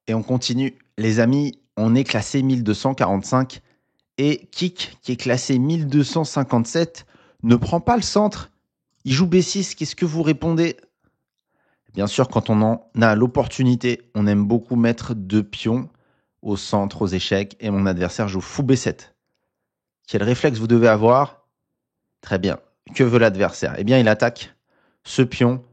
Et on continue. Les amis, on est classé 1245 et Kik, qui est classé 1257, ne prend pas le centre. Il joue B6. Qu'est-ce que vous répondez? Bien sûr, quand on en a l'opportunité, on aime beaucoup mettre deux pions au centre, aux échecs, et mon adversaire joue fou B7. Quel réflexe vous devez avoir? Très bien. Que veut l'adversaire? Eh bien, il attaque ce pion.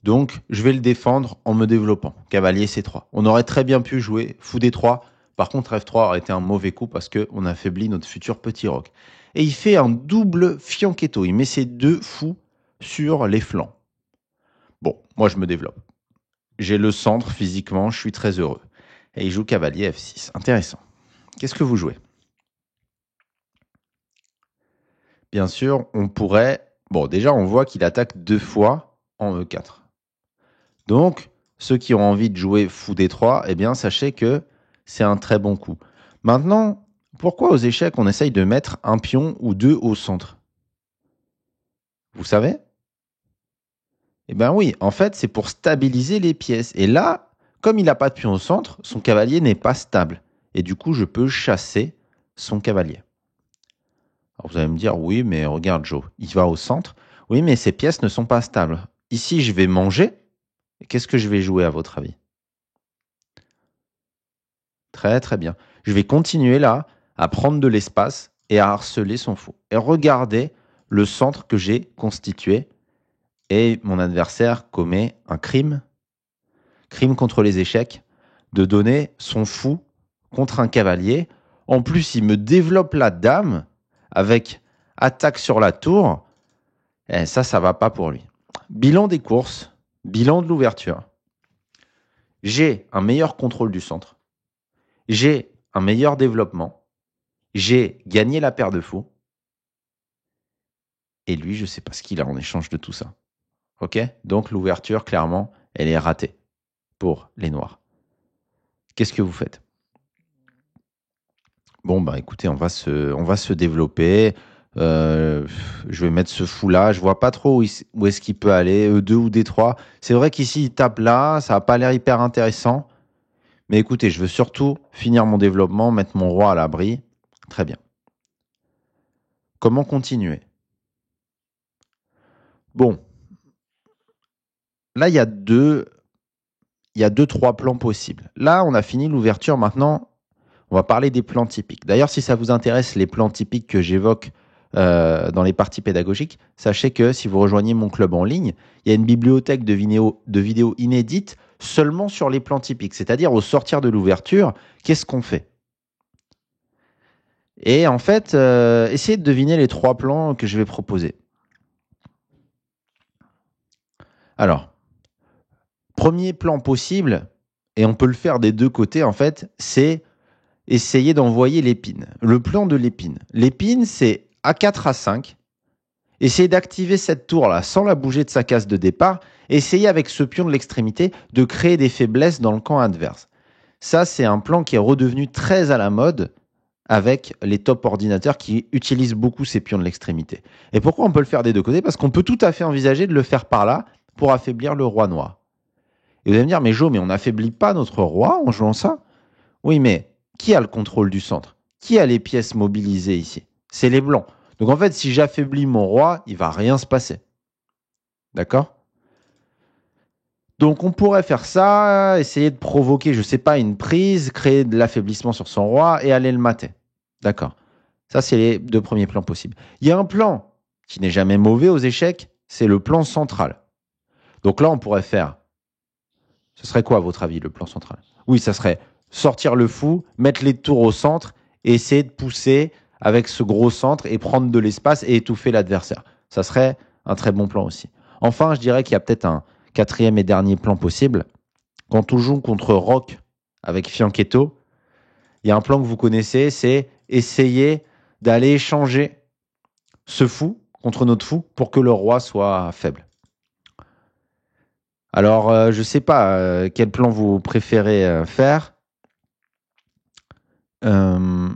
Donc, je vais le défendre en me développant. Cavalier C3. On aurait très bien pu jouer fou D3. Par contre, F3 aurait été un mauvais coup parce qu'on affaiblit notre futur petit roc. Et il fait un double fianchetto. Il met ses deux fous sur les flancs. Bon, moi, je me développe. J'ai le centre physiquement, je suis très heureux. Et il joue cavalier F6. Intéressant. Qu'est-ce que vous jouez? Bien sûr, on pourrait... Bon, déjà, on voit qu'il attaque deux fois en E4. Donc, ceux qui ont envie de jouer fou D3, eh bien, sachez que c'est un très bon coup. Maintenant, pourquoi aux échecs, on essaye de mettre un pion ou deux au centre? Vous savez? Eh bien oui, en fait, c'est pour stabiliser les pièces. Et là, comme il n'a pas de pion au centre, son cavalier n'est pas stable. Et du coup, je peux chasser son cavalier. Alors vous allez me dire, oui, mais regarde Joe, il va au centre. Oui, mais ces pièces ne sont pas stables. Ici, je vais manger. Qu'est-ce que je vais jouer à votre avis? Très très bien. Je vais continuer là à prendre de l'espace et à harceler son fou. Et regardez le centre que j'ai constitué. Et mon adversaire commet un crime, crime contre les échecs, de donner son fou contre un cavalier. En plus, il me développe la dame avec attaque sur la tour. Et ça va pas pour lui. Bilan des courses, bilan de l'ouverture. J'ai un meilleur contrôle du centre. J'ai un meilleur développement. J'ai gagné la paire de fous. Et lui, je ne sais pas ce qu'il a en échange de tout ça. Ok? Donc l'ouverture, clairement, elle est ratée pour les noirs. Qu'est-ce que vous faites? Bon, bah écoutez, on va se développer. Je vais mettre ce fou-là. Je vois pas trop où est-ce qu'il peut aller, E2 ou D3. C'est vrai qu'ici, il tape là. Ça n'a pas l'air hyper intéressant. Mais écoutez, je veux surtout finir mon développement, mettre mon roi à l'abri. Très bien. Comment continuer? Bon, là, il y a deux, trois plans possibles. Là, on a fini l'ouverture. Maintenant, on va parler des plans typiques. D'ailleurs, si ça vous intéresse, les plans typiques que j'évoque dans les parties pédagogiques, sachez que si vous rejoignez mon club en ligne, il y a une bibliothèque de vidéos inédites seulement sur les plans typiques. C'est-à-dire, au sortir de l'ouverture, qu'est-ce qu'on fait? Et en fait, essayez de deviner les trois plans que je vais proposer. Alors, premier plan possible, et on peut le faire des deux côtés en fait, c'est essayer d'envoyer l'épine. Le plan de l'épine. L'épine, c'est A4, A5. Essayez d'activer cette tour-là sans la bouger de sa case de départ. Essayez avec ce pion de l'extrémité de créer des faiblesses dans le camp adverse. Ça, c'est un plan qui est redevenu très à la mode avec les top ordinateurs qui utilisent beaucoup ces pions de l'extrémité. Et pourquoi on peut le faire des deux côtés? Parce qu'on peut tout à fait envisager de le faire par là pour affaiblir le roi noir. Et vous allez me dire, mais Jo, mais on n'affaiblit pas notre roi en jouant ça? Oui, mais qui a le contrôle du centre? Qui a les pièces mobilisées ici? C'est les blancs. Donc en fait, si j'affaiblis mon roi, il va rien se passer. D'accord? Donc on pourrait faire ça, essayer de provoquer, je ne sais pas, une prise, créer de l'affaiblissement sur son roi et aller le mater. D'accord? Ça, c'est les deux premiers plans possibles. Il y a un plan qui n'est jamais mauvais aux échecs, c'est le plan central. Donc là, on pourrait faire... Ce serait quoi, à votre avis, le plan central? Oui, ça serait sortir le fou, mettre les tours au centre et essayer de pousser avec ce gros centre et prendre de l'espace et étouffer l'adversaire. Ça serait un très bon plan aussi. Enfin, je dirais qu'il y a peut-être un quatrième et dernier plan possible. Quand on joue contre Rock avec Fianchetto, il y a un plan que vous connaissez, c'est essayer d'aller échanger ce fou contre notre fou pour que le roi soit faible. Alors, je ne sais pas quel plan vous préférez faire. Euh,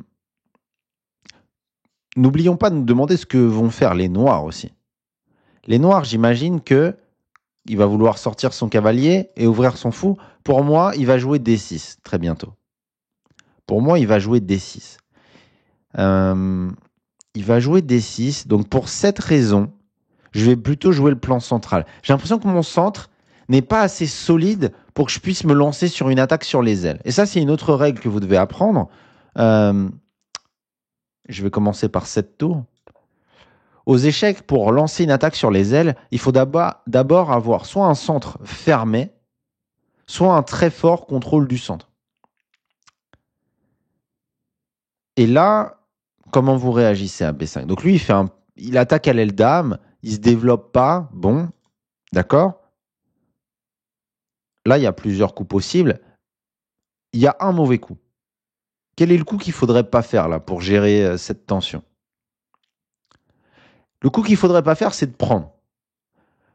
N'oublions pas de nous demander ce que vont faire les noirs aussi. Les noirs, j'imagine que il va vouloir sortir son cavalier et ouvrir son fou. Pour moi, il va jouer D6 très bientôt. Pour moi, il va jouer D6. Il va jouer D6. Donc, pour cette raison, je vais plutôt jouer le plan central. J'ai l'impression que mon centre n'est pas assez solide pour que je puisse me lancer sur une attaque sur les ailes. Et ça, c'est une autre règle que vous devez apprendre. Je vais commencer par cette tour. Aux échecs, pour lancer une attaque sur les ailes, il faut d'abord avoir soit un centre fermé, soit un très fort contrôle du centre. Et là, comment vous réagissez à B5? Donc lui, il attaque à l'aile dame, il ne se développe pas, bon, d'accord. Là, il y a plusieurs coups possibles. Il y a un mauvais coup. Quel est le coup qu'il ne faudrait pas faire là pour gérer cette tension? Le coup qu'il ne faudrait pas faire, c'est de prendre.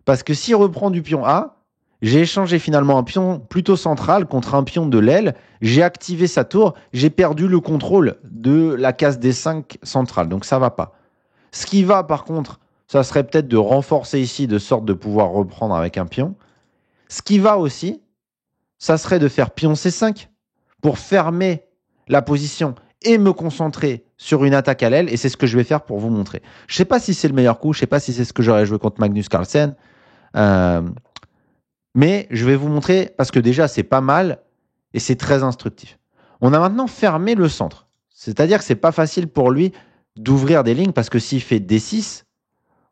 Parce que s'il reprend du pion A, j'ai échangé finalement un pion plutôt central contre un pion de l'aile, j'ai activé sa tour, j'ai perdu le contrôle de la case D5 centrale, donc ça ne va pas. Ce qui va par contre, ça serait peut-être de renforcer ici de sorte de pouvoir reprendre avec un pion. Ce qui va aussi, ça serait de faire pion C5 pour fermer la position et me concentrer sur une attaque à l'aile, et c'est ce que je vais faire pour vous montrer. Je ne sais pas si c'est le meilleur coup, je ne sais pas si c'est ce que j'aurais joué contre Magnus Carlsen, mais je vais vous montrer, parce que déjà c'est pas mal, et c'est très instructif. On a maintenant fermé le centre, c'est-à-dire que c'est pas facile pour lui d'ouvrir des lignes, parce que s'il fait D6,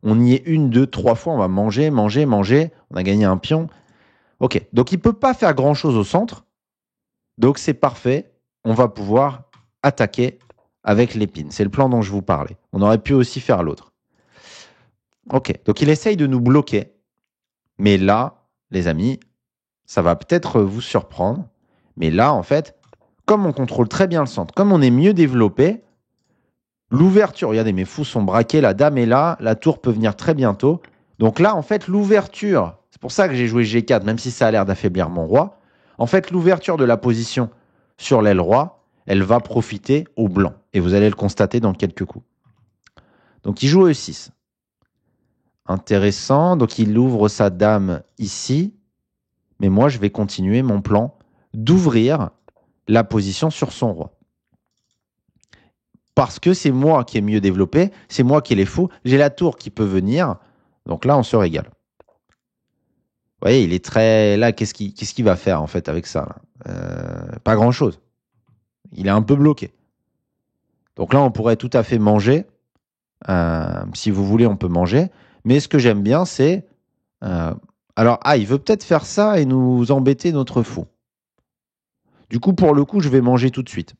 on y est 1, 2, 3 fois, on va manger, on a gagné un pion. Ok, donc il ne peut pas faire grand-chose au centre, donc c'est parfait, on va pouvoir attaquer avec l'épine. C'est le plan dont je vous parlais. On aurait pu aussi faire l'autre. Ok, donc il essaye de nous bloquer, mais là, les amis, ça va peut-être vous surprendre, mais là, en fait, comme on contrôle très bien le centre, comme on est mieux développé, l'ouverture, regardez, mes fous sont braqués, la dame est là, la tour peut venir très bientôt. Donc là, en fait, l'ouverture, c'est pour ça que j'ai joué G4, même si ça a l'air d'affaiblir mon roi. En fait, l'ouverture de la position sur l'aile roi, elle va profiter au blanc. Et vous allez le constater dans quelques coups. Donc il joue E6. Intéressant. Donc il ouvre sa dame ici. Mais moi, je vais continuer mon plan d'ouvrir la position sur son roi. Parce que c'est moi qui ai mieux développé, c'est moi qui ai les fous, j'ai la tour qui peut venir. Donc là, on se régale. Vous voyez, il est très... Là, qu'est-ce qu'il va faire, en fait, avec ça là pas grand-chose. Il est un peu bloqué. Donc là, on pourrait tout à fait manger. Si vous voulez, on peut manger. Mais ce que j'aime bien, c'est... alors, il veut peut-être faire ça et nous embêter notre fou. Du coup, pour le coup, je vais manger tout de suite.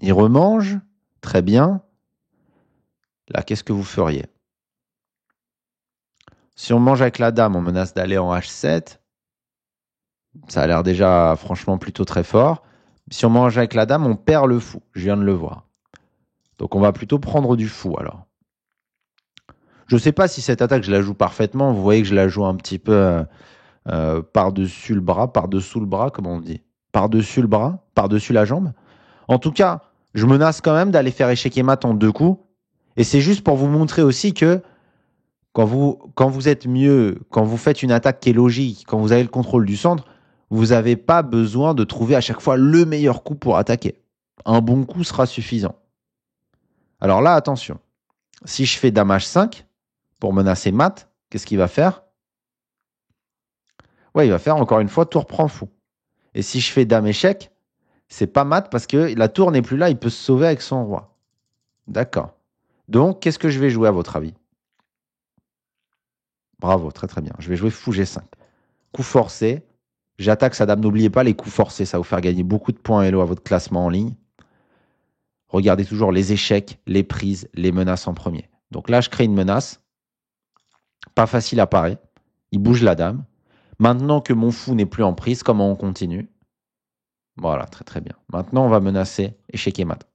Il remange. Très bien. Là, qu'est-ce que vous feriez? Si on mange avec la dame, on menace d'aller en H7. Ça a l'air déjà, franchement, plutôt très fort. Si on mange avec la dame, on perd le fou. Je viens de le voir. Donc, on va plutôt prendre du fou, alors. Je ne sais pas si cette attaque, je la joue parfaitement. Vous voyez que je la joue un petit peu par-dessus le bras, par-dessous le bras, comme on dit. Par-dessus le bras, par-dessus la jambe. En tout cas, je menace quand même d'aller faire échec et mat en 2 coups. Et c'est juste pour vous montrer aussi que quand vous êtes mieux, quand vous faites une attaque qui est logique, quand vous avez le contrôle du centre, vous n'avez pas besoin de trouver à chaque fois le meilleur coup pour attaquer. Un bon coup sera suffisant. Alors là, attention. Si je fais dame H5 pour menacer mat, qu'est-ce qu'il va faire? Ouais, il va faire encore une fois tour prend fou. Et si je fais dame échec, c'est pas mat parce que la tour n'est plus là, il peut se sauver avec son roi. D'accord. Donc, qu'est-ce que je vais jouer à votre avis? Bravo, très très bien. Je vais jouer fou G5. Coup forcé. J'attaque sa dame. N'oubliez pas les coups forcés, ça va vous faire gagner beaucoup de points Hello à votre classement en ligne. Regardez toujours les échecs, les prises, les menaces en premier. Donc là, je crée une menace. Pas facile à parer. Il bouge la dame. Maintenant que mon fou n'est plus en prise, comment on continue? Voilà, très très bien. Maintenant, on va menacer échec et mat.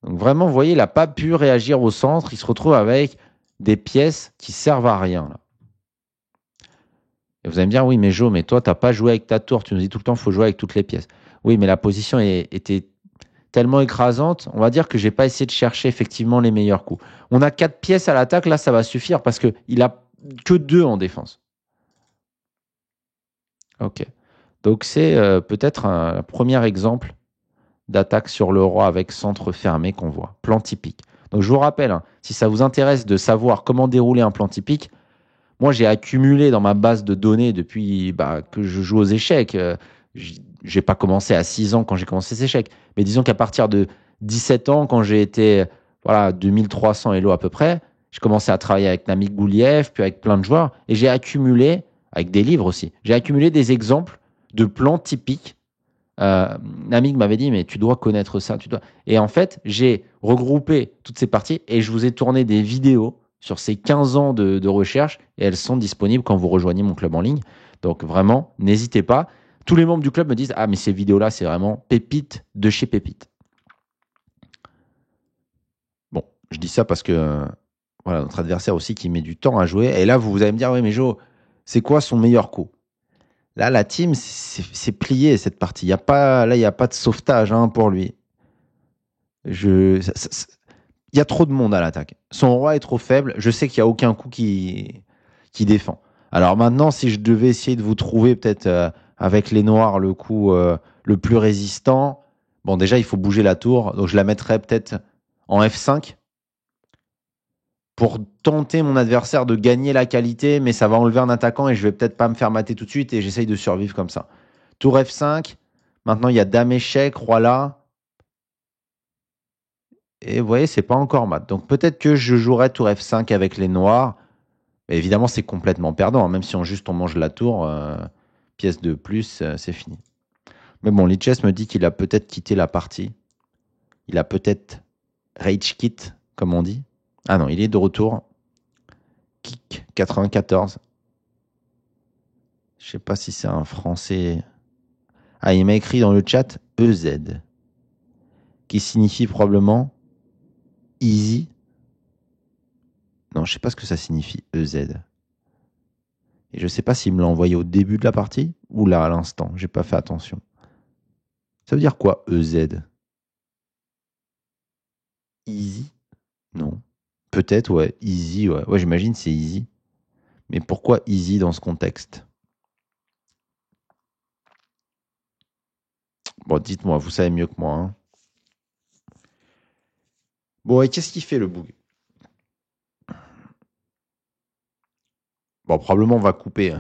Donc vraiment, vous voyez, il n'a pas pu réagir au centre. Il se retrouve avec des pièces qui servent à rien. Là. Et vous allez me dire, oui, mais Jo, mais toi, tu n'as pas joué avec ta tour. Tu nous dis tout le temps qu'il faut jouer avec toutes les pièces. Oui, mais la position était tellement écrasante. On va dire que je n'ai pas essayé de chercher effectivement les meilleurs coups. On a 4 pièces à l'attaque. Là, ça va suffire parce qu'il a que 2 en défense. Ok. Donc c'est peut-être un premier exemple d'attaque sur le roi avec centre fermé qu'on voit. Plan typique. Donc je vous rappelle, hein, si ça vous intéresse de savoir comment dérouler un plan typique, moi j'ai accumulé dans ma base de données depuis que je joue aux échecs. J'ai pas commencé à 6 ans quand j'ai commencé ces échecs, mais disons qu'à partir de 17 ans, quand j'ai été 2300 Elo à peu près, j'ai commencé à travailler avec Namik Gouliev, puis avec plein de joueurs, et j'ai accumulé, avec des livres aussi, j'ai accumulé des exemples de plans typiques. Namik m'avait dit, mais tu dois connaître ça, tu dois. Et en fait, j'ai regroupé toutes ces parties et je vous ai tourné des vidéos sur ces 15 ans de recherche et elles sont disponibles quand vous rejoignez mon club en ligne. Donc vraiment, n'hésitez pas. Tous les membres du club me disent, ah mais ces vidéos-là, c'est vraiment pépite de chez pépite. Bon, je dis ça parce que voilà, notre adversaire aussi qui met du temps à jouer. Et là, vous allez me dire, oui mais Jo, c'est quoi son meilleur coup? Là, la team, c'est plié cette partie. Il n'y a pas de sauvetage pour lui. Il y a trop de monde à l'attaque. Son roi est trop faible. Je sais qu'il n'y a aucun coup qui défend. Alors maintenant, si je devais essayer de vous trouver peut-être avec les noirs le coup le plus résistant, bon déjà il faut bouger la tour, donc je la mettrais peut-être en F5 pour tenter mon adversaire de gagner la qualité, mais ça va enlever un attaquant et je vais peut-être pas me faire mater tout de suite et j'essaye de survivre comme ça. Tour F5, maintenant il y a dame échec, roi là. Et vous voyez, c'est pas encore mat. Donc peut-être que je jouerai tour F5 avec les noirs. Mais évidemment, c'est complètement perdant, hein. Même si on mange la tour, pièce de plus, c'est fini. Mais bon, Lichess me dit qu'il a peut-être quitté la partie. Il a peut-être rage quit, comme on dit. Ah non, il est de retour. Kick 94. Je sais pas si c'est un français. Ah, il m'a écrit dans le chat EZ, qui signifie probablement easy. Non, je sais pas ce que ça signifie EZ. Et je sais pas s'il me l'a envoyé au début de la partie ou là à l'instant. J'ai pas fait attention. Ça veut dire quoi EZ? Easy? Non. Peut-être, ouais. Easy, ouais. Ouais, j'imagine c'est easy. Mais pourquoi easy dans ce contexte? Bon, dites-moi, vous savez mieux que moi, hein. Bon, et qu'est-ce qu'il fait le boug? Bon, probablement on va couper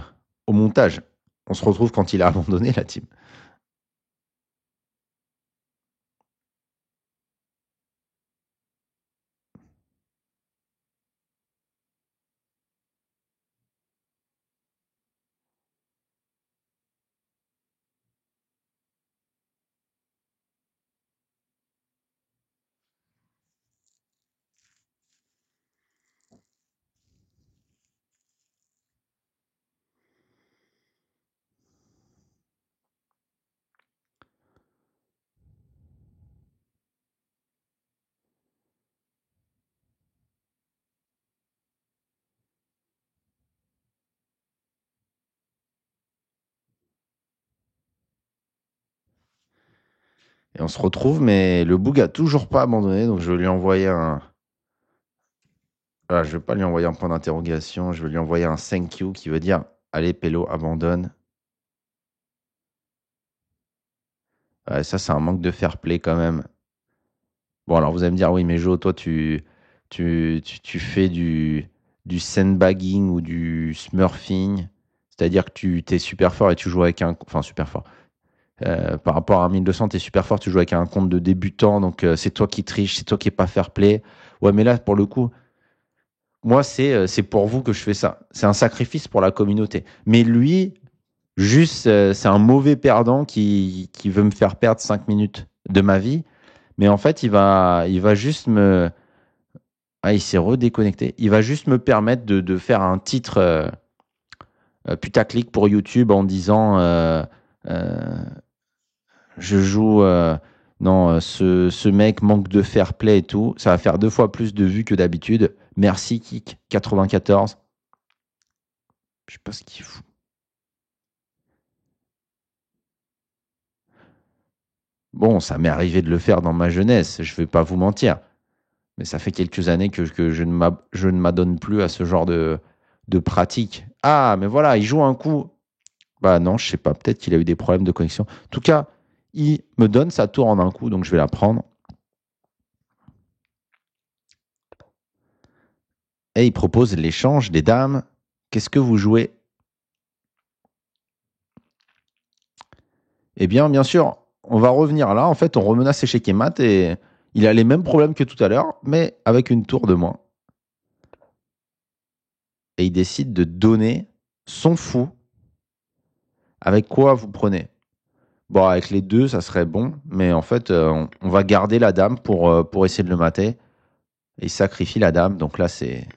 au montage. On se retrouve quand il a abandonné la team. Et on se retrouve, mais le boug a toujours pas abandonné, donc je vais lui envoyer un. Voilà, je vais pas lui envoyer un point d'interrogation, je vais lui envoyer un thank you qui veut dire allez, Pélo, abandonne. Ouais, ça, c'est un manque de fair play quand même. Bon, alors vous allez me dire, oui, mais Jo, toi, tu fais du sandbagging ou du smurfing, c'est-à-dire que tu es super fort et tu joues avec un. Enfin, super fort. Par rapport à 1200, tu es super fort, tu joues avec un compte de débutant, donc c'est toi qui triches, c'est toi qui n'es pas fair play. Ouais, mais là, pour le coup, moi, c'est pour vous que je fais ça. C'est un sacrifice pour la communauté. Mais lui, juste, c'est un mauvais perdant qui veut me faire perdre 5 minutes de ma vie. Mais en fait, il va juste me. Ah, il s'est redéconnecté. Il va juste me permettre de faire un titre putaclic pour YouTube en disant euh, je joue. Non, ce mec manque de fair play et tout. Ça va faire 2 fois plus de vues que d'habitude. Merci Kik 94. Je sais pas ce qu'il fout. Bon, ça m'est arrivé de le faire dans ma jeunesse, je vais pas vous mentir. Mais ça fait quelques années que je ne m'adonne plus à ce genre de pratique. Ah, mais voilà, il joue un coup. Bah non, je sais pas. Peut-être qu'il a eu des problèmes de connexion. En tout cas, il me donne sa tour en un coup, donc je vais la prendre. Et il propose l'échange des dames. Qu'est-ce que vous jouez? Eh bien sûr, on va revenir là. En fait, on remenace échec et mat et il a les mêmes problèmes que tout à l'heure, mais avec une tour de moins. Et il décide de donner son fou. Avec quoi vous prenez? Bon, avec les deux, ça serait bon, mais en fait, on va garder la dame pour essayer de le mater. Et il sacrifie la dame, donc là, c'est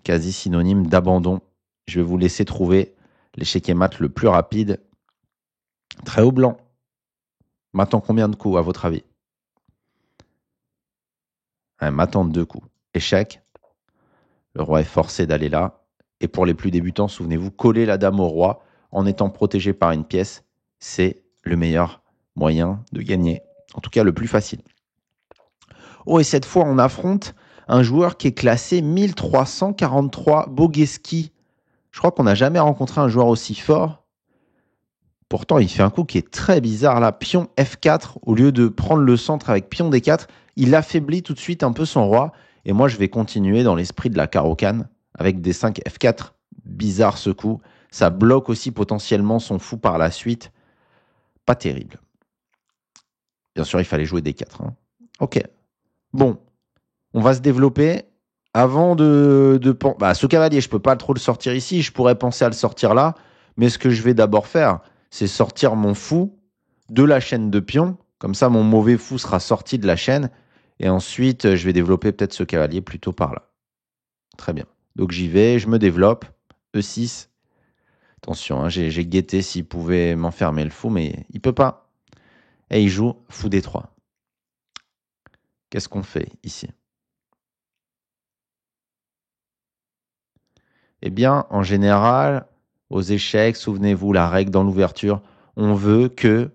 quasi synonyme d'abandon. Je vais vous laisser trouver l'échec et mat le plus rapide. Très haut blanc. Maintenant, combien de coups, à votre avis? Maintenant, 2 coups. Échec. Le roi est forcé d'aller là. Et pour les plus débutants, souvenez-vous, coller la dame au roi en étant protégé par une pièce, c'est le meilleur moyen de gagner. En tout cas, le plus facile. Oh, et cette fois, on affronte un joueur qui est classé 1343, Bogeski. Je crois qu'on n'a jamais rencontré un joueur aussi fort. Pourtant, il fait un coup qui est très bizarre là. Pion F4, au lieu de prendre le centre avec pion D4, il affaiblit tout de suite un peu son roi. Et moi, je vais continuer dans l'esprit de la carocane avec D5 F4. Bizarre ce coup. Ça bloque aussi potentiellement son fou par la suite. Pas terrible. Bien sûr, il fallait jouer D4. Hein. Ok. Bon, on va se développer. Avant ce cavalier, je ne peux pas trop le sortir ici. Je pourrais penser à le sortir là. Mais ce que je vais d'abord faire, c'est sortir mon fou de la chaîne de pions. Comme ça, mon mauvais fou sera sorti de la chaîne. Et ensuite, je vais développer peut-être ce cavalier plutôt par là. Très bien. Donc j'y vais, je me développe. E6. Attention, hein, j'ai guetté s'il pouvait m'enfermer le fou, mais il ne peut pas. Et il joue fou D3. Qu'est-ce qu'on fait ici? Eh bien, en général, aux échecs, souvenez-vous, la règle dans l'ouverture, on veut que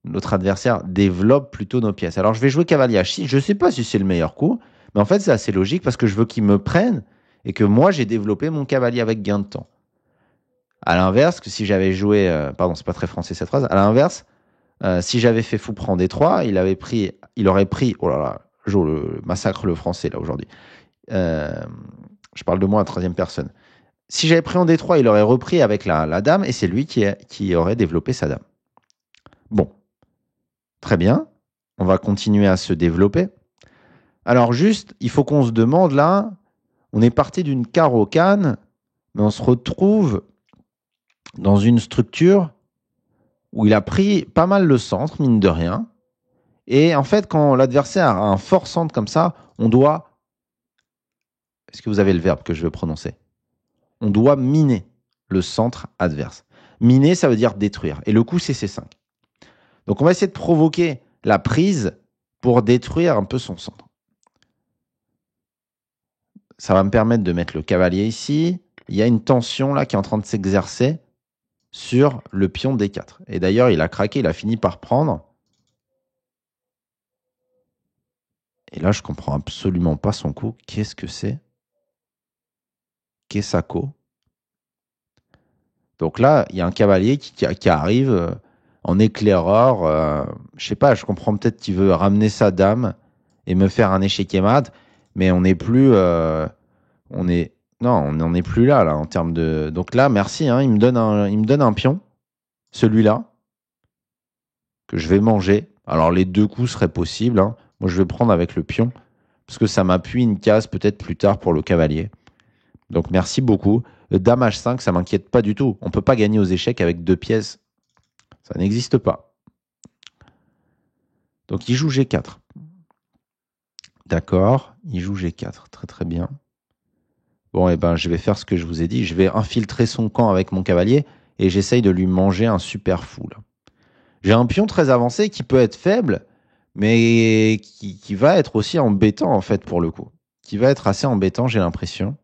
notre adversaire développe plutôt nos pièces. Alors, je vais jouer cavalier H6. Je ne sais pas si c'est le meilleur coup, mais en fait, c'est assez logique parce que je veux qu'il me prenne et que moi, j'ai développé mon cavalier avec gain de temps. À l'inverse, que si j'avais joué... pardon, c'est pas très français cette phrase. À l'inverse, si j'avais fait fou prend D3, il aurait pris... Oh là là, je massacre le français là aujourd'hui. Je parle de moi à troisième personne. Si j'avais pris en D3, il aurait repris avec la dame et c'est lui qui aurait développé sa dame. Bon, très bien. On va continuer à se développer. Alors juste, il faut qu'on se demande là, on est parti d'une carocane, mais on se retrouve dans une structure où il a pris pas mal le centre, mine de rien. Et en fait, quand l'adversaire a un fort centre comme ça, on doit... Est-ce que vous avez le verbe que je veux prononcer? On doit miner le centre adverse. Miner, ça veut dire détruire. Et le coup, c'est C5. Donc, on va essayer de provoquer la prise pour détruire un peu son centre. Ça va me permettre de mettre le cavalier ici. Il y a une tension là qui est en train de s'exercer sur le pion D4. Et d'ailleurs, il a craqué, il a fini par prendre. Et là, je comprends absolument pas son coup. Qu'est-ce que c'est? Kesako. Donc là, il y a un cavalier qui arrive en éclaireur. Je sais pas, je comprends peut-être qu'il veut ramener sa dame et me faire un échec et mat, mais on n'est plus... non, on n'en est plus là en termes de... Donc là, merci, hein, il me donne un pion, celui-là, que je vais manger. Alors les 2 coups seraient possibles. Hein. Moi, je vais prendre avec le pion, parce que ça m'appuie une case peut-être plus tard pour le cavalier. Donc merci beaucoup. Dame H5, ça m'inquiète pas du tout. On ne peut pas gagner aux échecs avec 2 pièces. Ça n'existe pas. Donc il joue G4. D'accord, il joue G4. Très très bien. Bon, ben, je vais faire ce que je vous ai dit. Je vais infiltrer son camp avec mon cavalier et j'essaye de lui manger un super fou. J'ai un pion très avancé qui peut être faible, mais qui va être aussi embêtant en fait pour le coup. Qui va être assez embêtant, j'ai l'impression.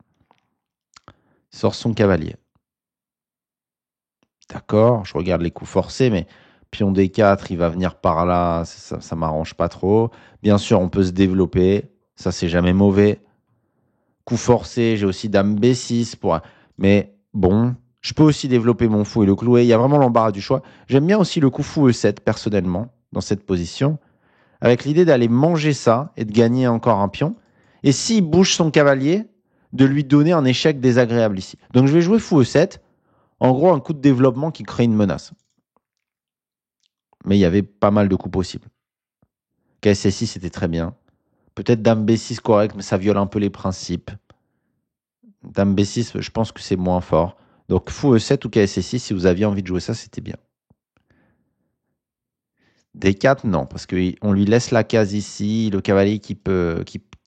Il sort son cavalier. D'accord, je regarde les coups forcés, mais pion D4, il va venir par là, ça m'arrange pas trop. Bien sûr, on peut se développer, ça c'est jamais mauvais. Coup forcé, j'ai aussi dame B6 pour... Mais bon, je peux aussi développer mon fou et le clouer. Il y a vraiment l'embarras du choix. J'aime bien aussi le coup fou E7, personnellement, dans cette position, avec l'idée d'aller manger ça et de gagner encore un pion. Et s'il bouge son cavalier, de lui donner un échec désagréable ici. Donc je vais jouer fou E7. En gros, un coup de développement qui crée une menace. Mais il y avait pas mal de coups possibles. KSS6, c'était très bien. Peut-être Dame B6 correct, mais ça viole un peu les principes. Dame B6, je pense que c'est moins fort. Donc fou E7 ou KSS6, si vous aviez envie de jouer ça, c'était bien. D4, non, parce qu'on lui laisse la case ici, le cavalier qui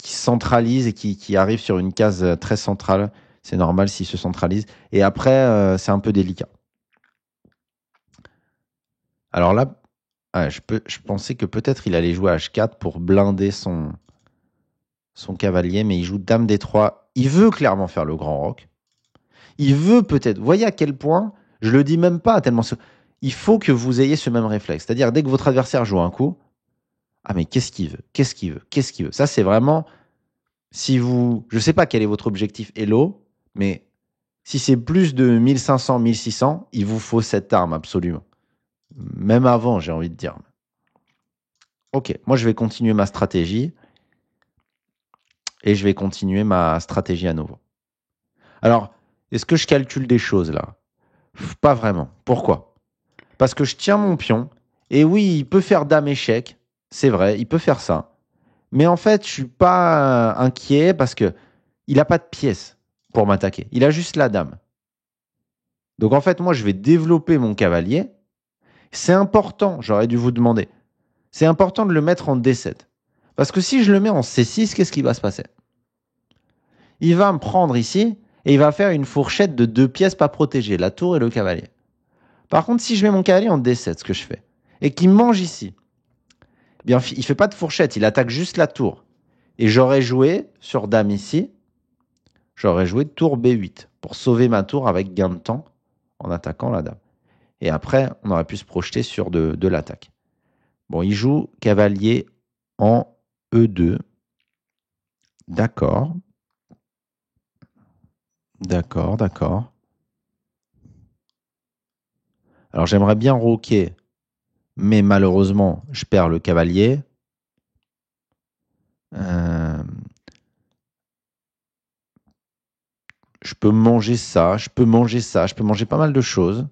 centralise et qui arrive sur une case très centrale. C'est normal s'il se centralise. Et après, c'est un peu délicat. Alors là, je pensais que peut-être il allait jouer H4 pour blinder son cavalier, mais il joue Dame D3. Il veut clairement faire le grand roc. Il veut peut-être. Vous voyez à quel point, je le dis même pas tellement. Il faut que vous ayez ce même réflexe. C'est-à-dire, dès que votre adversaire joue un coup, ah mais qu'est-ce qu'il veut? Qu'est-ce qu'il veut? Qu'est-ce qu'il veut? Ça, c'est vraiment. Si vous. Je sais pas quel est votre objectif Hello, mais si c'est plus de 1500, 1600, il vous faut cette arme absolument. Même avant, j'ai envie de dire. Ok, moi je vais continuer ma stratégie. Et je vais continuer ma stratégie à nouveau. Alors, est-ce que je calcule des choses là? Pas vraiment. Pourquoi? Parce que je tiens mon pion. Et oui, il peut faire dame échec. C'est vrai, il peut faire ça. Mais en fait, je suis pas inquiet parce que il n'a pas de pièces pour m'attaquer. Il a juste la dame. Donc en fait, moi, je vais développer mon cavalier. C'est important, j'aurais dû vous demander. C'est important de le mettre en D7. Parce que si je le mets en C6, qu'est-ce qui va se passer? Il va me prendre ici et il va faire une fourchette de 2 pièces pas protégées, la tour et le cavalier. Par contre, si je mets mon cavalier en D7, ce que je fais, et qu'il mange ici, eh bien, il ne fait pas de fourchette, il attaque juste la tour. Et j'aurais joué sur dame ici, j'aurais joué tour B8 pour sauver ma tour avec gain de temps en attaquant la dame. Et après, on aurait pu se projeter sur de l'attaque. Bon, il joue cavalier en E2. D'accord. D'accord, d'accord. Alors j'aimerais bien roquer, mais malheureusement, je perds le cavalier. Euh, je peux manger ça, je peux manger ça, je peux manger pas mal de choses.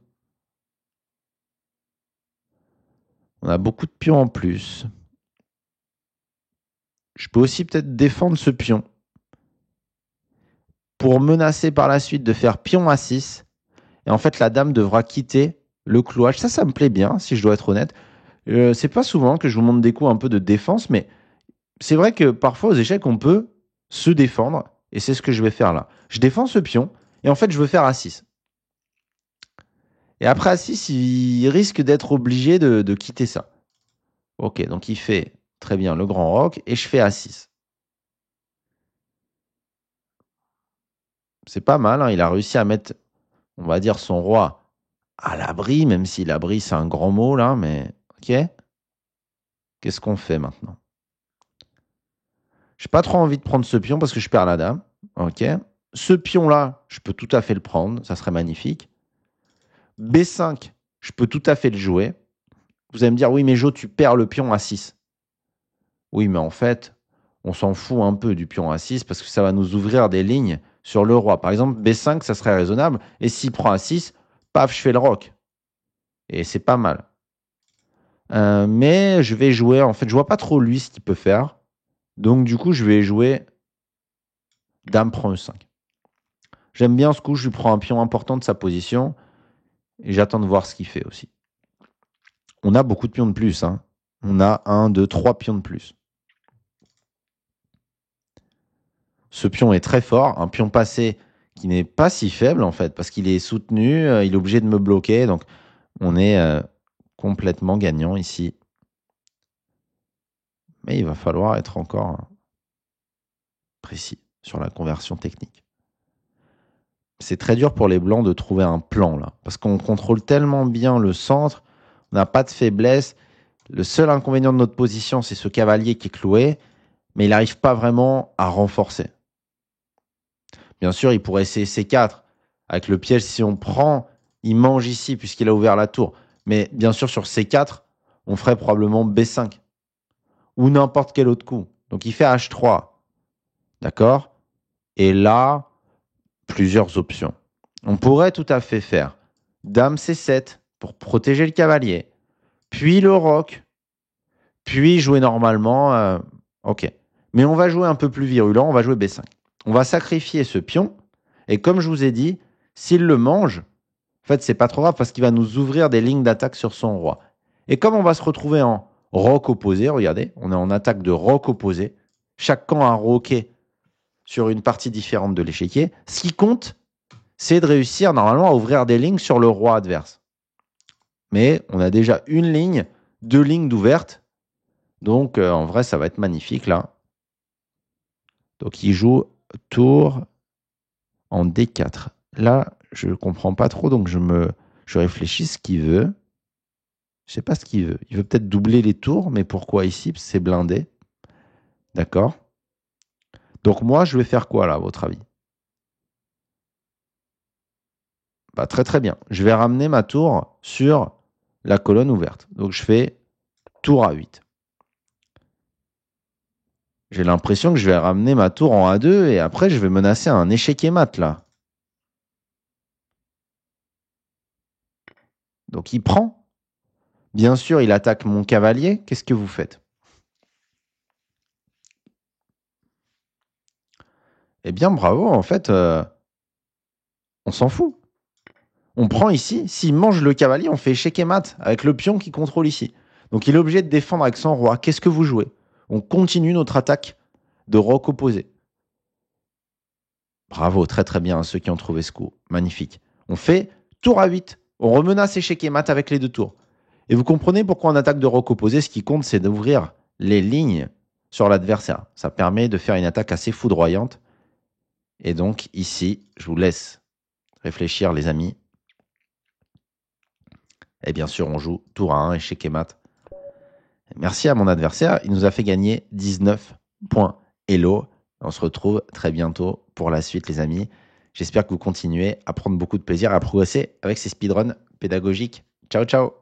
On a beaucoup de pions en plus. Je peux aussi peut-être défendre ce pion pour menacer par la suite de faire pion A6. Et en fait, la dame devra quitter le clouage. Ça me plaît bien, si je dois être honnête. C'est pas souvent que je vous montre des coups un peu de défense, mais c'est vrai que parfois aux échecs, on peut se défendre. Et c'est ce que je vais faire là. Je défends ce pion, et en fait, je veux faire A6. Et après A6, il risque d'être obligé de quitter ça. Ok, donc il fait très bien le grand roc, et je fais A6. C'est pas mal, hein, il a réussi à mettre, on va dire, son roi à l'abri, même si l'abri c'est un grand mot là, mais ok. Qu'est-ce qu'on fait maintenant? J'ai pas trop envie de prendre ce pion parce que je perds la dame. Ok. Ce pion-là, je peux tout à fait le prendre, ça serait magnifique. B5, je peux tout à fait le jouer. Vous allez me dire, oui, mais Jo, tu perds le pion à 6. Oui, mais en fait, on s'en fout un peu du pion à 6 parce que ça va nous ouvrir des lignes sur le roi. Par exemple, B5, ça serait raisonnable. Et s'il prend à 6, paf, je fais le roc. Et c'est pas mal. Mais je vais jouer, en fait, je vois pas trop lui ce qu'il peut faire. Donc du coup, je vais jouer dame prend E5. J'aime bien ce coup, je lui prends un pion important de sa position. Et j'attends de voir ce qu'il fait aussi. On a beaucoup de pions de plus. Hein. On a 1, 2, 3 pions de plus. Ce pion est très fort. Un pion passé qui n'est pas si faible en fait, parce qu'il est soutenu, il est obligé de me bloquer. Donc on est complètement gagnant ici. Mais il va falloir être encore précis sur la conversion technique. C'est très dur pour les blancs de trouver un plan là, parce qu'on contrôle tellement bien le centre, on n'a pas de faiblesse. Le seul inconvénient de notre position, c'est ce cavalier qui est cloué, mais il n'arrive pas vraiment à renforcer. Bien sûr, il pourrait essayer C4, Avec le piège, si on prend, il mange ici puisqu'il a ouvert la tour. Mais bien sûr, sur C4, on ferait probablement B5 ou n'importe quel autre coup. Donc il fait H3. D'accord? Et là, plusieurs options. On pourrait tout à fait faire Dame C7 pour protéger le cavalier, puis le roc, puis jouer normalement. Ok. Mais on va jouer un peu plus virulent, on va jouer B5. On va sacrifier ce pion, et comme je vous ai dit, s'il le mange, en fait, c'est pas trop grave parce qu'il va nous ouvrir des lignes d'attaque sur son roi. Et comme on va se retrouver en roc opposé, regardez, on est en attaque de roc opposé, chaque camp a un roquet sur une partie différente de l'échiquier, ce qui compte, c'est de réussir normalement à ouvrir des lignes sur le roi adverse. Mais on a déjà une ligne, deux lignes d'ouverte. Donc en vrai, ça va être magnifique là. Donc il joue tour en D4. Là, je ne comprends pas trop, donc je réfléchis ce qu'il veut. Je ne sais pas ce qu'il veut. Il veut peut-être doubler les tours, mais pourquoi ici? Parce que c'est blindé. D'accord. Donc moi, je vais faire quoi là, à votre avis? Bah, très très bien. Je vais ramener ma tour sur la colonne ouverte. Donc je fais tour A8. J'ai l'impression que je vais ramener ma tour en A2 et après je vais menacer un échec et mat là. Donc il prend. Bien sûr, il attaque mon cavalier. Qu'est-ce que vous faites? Eh bien, bravo, en fait, on s'en fout. On prend ici, s'il mange le cavalier, on fait échec et mat avec le pion qui contrôle ici. Donc il est obligé de défendre avec son roi. Qu'est-ce que vous jouez? On continue notre attaque de roc opposé. Bravo, très très bien à ceux qui ont trouvé ce coup. Magnifique. On fait tour à 8. On remenace échec et mat avec les deux tours. Et vous comprenez pourquoi en attaque de roc opposé, ce qui compte, c'est d'ouvrir les lignes sur l'adversaire. Ça permet de faire une attaque assez foudroyante. Et donc ici, je vous laisse réfléchir les amis. Et bien sûr, on joue tour à 1, échec et mat. Merci à mon adversaire, il nous a fait gagner 19 points. Hello, on se retrouve très bientôt pour la suite les amis. J'espère que vous continuez à prendre beaucoup de plaisir à progresser avec ces speedruns pédagogiques. Ciao ciao.